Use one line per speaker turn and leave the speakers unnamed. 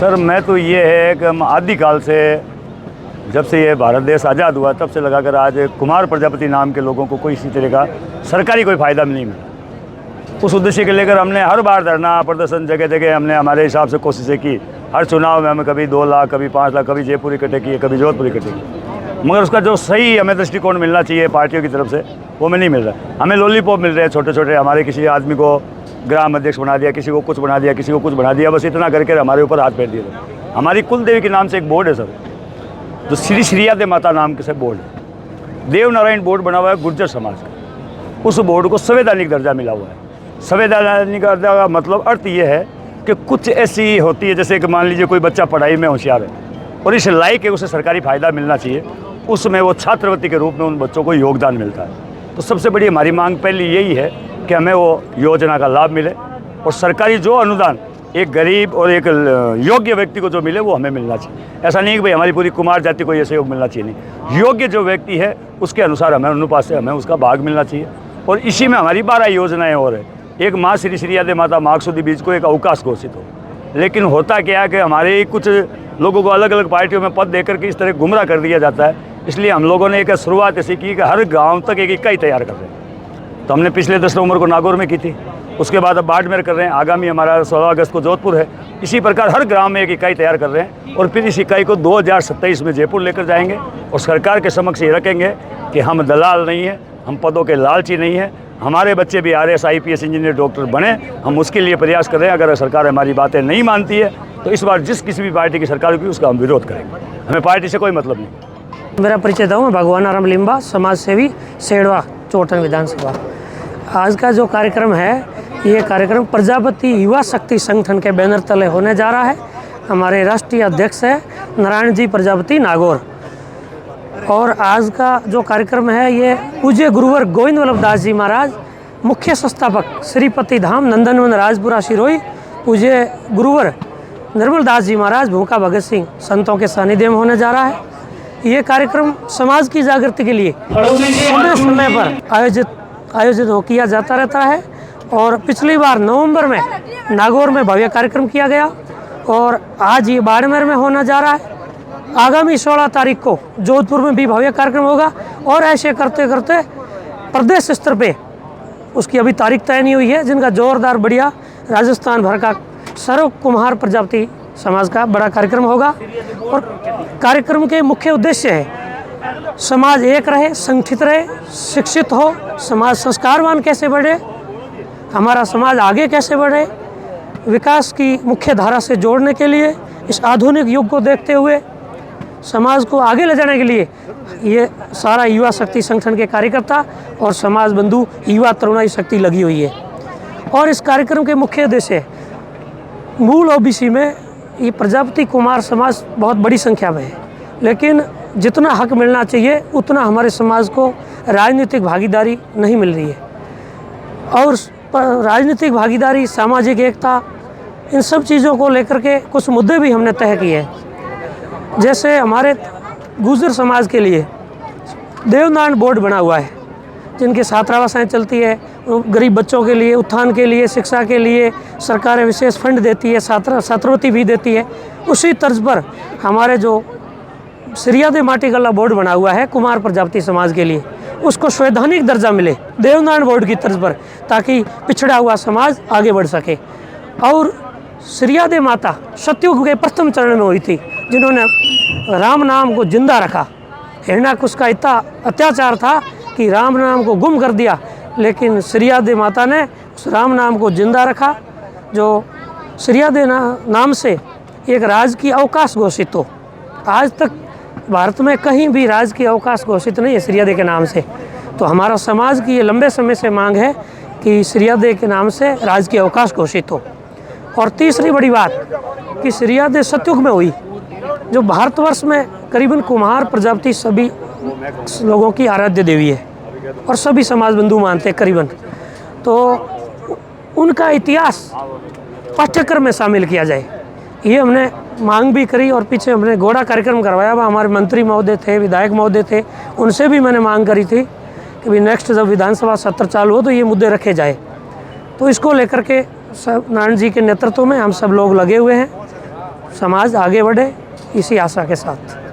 Sir मैं तो ये है कि हम आदिकाल से जब से ये भारत देश आज़ाद हुआ तब से लगाकर आज कुमार प्रजापति नाम के लोगों को कोई इसी तरह का सरकारी कोई फ़ायदा नहीं मिला। उस उद्देश्य के लेकर हमने हर बार धरना प्रदर्शन जगह जगह हमने हमारे हिसाब से कोशिशें की। हर चुनाव में हमें कभी 2 लाख, कभी 5 लाख, कभी जयपुर इकट्ठे किए, कभी जोधपुर इकट्ठे किए, मगर उसका जो सही हमें दृष्टिकोण मिलना चाहिए पार्टियों की तरफ से वो हमें नहीं मिल रहा। हमें लॉलीपॉप मिल रहे हैं छोटे छोटे। हमारे किसी आदमी को ग्राम अध्यक्ष बना दिया, किसी को कुछ बना दिया, किसी को कुछ बना दिया, बस इतना करके हमारे ऊपर हाथ फेर दिए। हमारी कुल देवी के नाम से एक बोर्ड है सर, जो श्री श्रीयादे माता नाम के से बोर्ड है। देवनारायण बोर्ड बना हुआ है गुर्जर समाज का। उस बोर्ड को संवैधानिक दर्जा मिला हुआ है। संवैधानिक दर्जा का मतलब अर्थ ये है कि कुछ ऐसी होती है जैसे कि मान लीजिए कोई बच्चा पढ़ाई में होशियार है और इस लायक है, उसे सरकारी फ़ायदा मिलना चाहिए, उसमें वो छात्रवृत्ति के रूप में उन बच्चों को योगदान मिलता है। तो सबसे बड़ी हमारी मांग पहली यही है कि हमें वो योजना का लाभ मिले और सरकारी जो अनुदान एक गरीब और एक योग्य व्यक्ति को जो मिले वो हमें मिलना चाहिए। ऐसा नहीं कि भाई हमारी पूरी कुमार जाति को ये सहयोग मिलना चाहिए, नहीं, योग्य जो व्यक्ति है उसके अनुसार हमें अनुपात से हमें उसका भाग मिलना चाहिए। और इसी में हमारी 12 योजनाएं और है। एक माँ श्री श्रीयादे माता माघसुदी बीज को एक अवकाश घोषित हो, लेकिन होता क्या है कि हमारे कुछ लोगों को अलग अलग पार्टियों में पद देकर के इस तरह गुमराह कर दिया जाता है। इसलिए हम लोगों ने एक शुरुआत ऐसी की कि हर गाँव तक एक इकाई तैयार कर रहे हैं। तो हमने पिछले 10 नवंबर को नागौर में की थी, उसके बाद अब बाड़मेर कर रहे हैं, आगामी हमारा 16 अगस्त को जोधपुर है। इसी प्रकार हर ग्राम में एक इकाई तैयार कर रहे हैं और फिर इस इकाई को 2027 में जयपुर लेकर जाएंगे और सरकार के समक्ष ये रखेंगे कि हम दलाल नहीं हैं, हम पदों के लालची नहीं हैं, हमारे बच्चे भी RS, IPS, इंजीनियर, डॉक्टर बने, हम उसके लिए प्रयास कर रहे हैं। अगर सरकार हमारी बातें नहीं मानती है तो इस बार जिस किसी भी पार्टी की सरकार होगी उसका हम विरोध करेंगे। हमें पार्टी से कोई मतलब नहीं।
मेरा परिचय था, मैं भगवान आराम लिम्बा, समाज सेवी, सेड़वा, चोटन विधानसभा। आज का जो कार्यक्रम है ये कार्यक्रम प्रजापति युवा शक्ति संगठन के बैनर तले होने जा रहा है। हमारे राष्ट्रीय अध्यक्ष है नारायण जी प्रजापति नागौर। और आज का जो कार्यक्रम है ये पूज्य गुरुवर गोविंद वल्लभ दास जी महाराज, मुख्य संस्थापक श्रीपति धाम नंदनवन राजपुरा सिरोही, पूज्य गुरुवर निर्मल दास जी महाराज भूखा भगत सिंह संतों के सानिध्य में होने जा रहा है। ये कार्यक्रम समाज की जागृति के लिए समय समय पर आयोजित किया जाता रहता है। और पिछली बार नवंबर में नागौर में भव्य कार्यक्रम किया गया और आज ये बाड़मेर में होना जा रहा है। आगामी 16 तारीख को जोधपुर में भी भव्य कार्यक्रम होगा और ऐसे करते करते प्रदेश स्तर पे उसकी अभी तारीख तय नहीं हुई है, जिनका जोरदार बढ़िया राजस्थान भर का सर्व कुम्हार प्रजापति समाज का बड़ा कार्यक्रम होगा। और कार्यक्रम के मुख्य उद्देश्य है समाज एक रहे, संगठित रहे, शिक्षित हो, समाज संस्कारवान कैसे बढ़े, हमारा समाज आगे कैसे बढ़े, विकास की मुख्य धारा से जोड़ने के लिए इस आधुनिक युग को देखते हुए समाज को आगे ले जाने के लिए ये सारा युवा शक्ति संगठन के कार्यकर्ता और समाज बंधु युवा तरुणाई शक्ति लगी हुई है। और इस कार्यक्रम के मुख्य उद्देश्य मूल OBC में ये प्रजापति कुमार समाज बहुत बड़ी संख्या में है, लेकिन जितना हक मिलना चाहिए उतना हमारे समाज को राजनीतिक भागीदारी नहीं मिल रही है। और राजनीतिक भागीदारी, सामाजिक एकता, इन सब चीज़ों को लेकर के कुछ मुद्दे भी हमने तय किए हैं। जैसे हमारे गुर्जर समाज के लिए देवनारायण बोर्ड बना हुआ है, जिनकी छात्रावासें चलती है, गरीब बच्चों के लिए, उत्थान के लिए, शिक्षा के लिए सरकार विशेष फंड देती है, छात्रवृत्ति भी देती है। उसी तर्ज पर हमारे जो श्रीयादे माटी गला बोर्ड बना हुआ है कुमार प्रजापति समाज के लिए, उसको संवैधानिक दर्जा मिले देवनारायण बोर्ड की तर्ज पर, ताकि पिछड़ा हुआ समाज आगे बढ़ सके। और श्रीयादे माता सतयुग के प्रथम चरण में हुई थी, जिन्होंने राम नाम को जिंदा रखा। हिरण्याकुश का इतना अत्याचार था कि राम नाम को गुम कर दिया, लेकिन श्रीयादे माता ने उस राम नाम को जिंदा रखा। जो श्रीयादे नाम से एक राजकीय अवकाश घोषित हो। आज तक भारत में कहीं भी राजकीय अवकाश घोषित नहीं है श्रीयादे के नाम से। तो हमारा समाज की ये लंबे समय से मांग है कि श्रीयादे के नाम से राजकीय अवकाश घोषित हो। और तीसरी बड़ी बात कि श्रीयादे सतयुग में हुई, जो भारतवर्ष में करीबन कुम्हार प्रजापति सभी लोगों की आराध्य देवी है और सभी समाज बंधु मानते हैं करीबन। तो उनका इतिहास पाठ्यक्रम में शामिल किया जाए, ये हमने मांग भी करी। और पीछे हमने घोड़ा कार्यक्रम करवाया, वह हमारे मंत्री महोदय थे, विधायक महोदय थे, उनसे भी मैंने मांग करी थी कि भाई नेक्स्ट जब विधानसभा सत्र चालू हो तो ये मुद्दे रखे जाए। तो इसको लेकर के नारायण जी के नेतृत्व में हम सब लोग लगे हुए हैं। समाज आगे बढ़े, इसी आशा के साथ।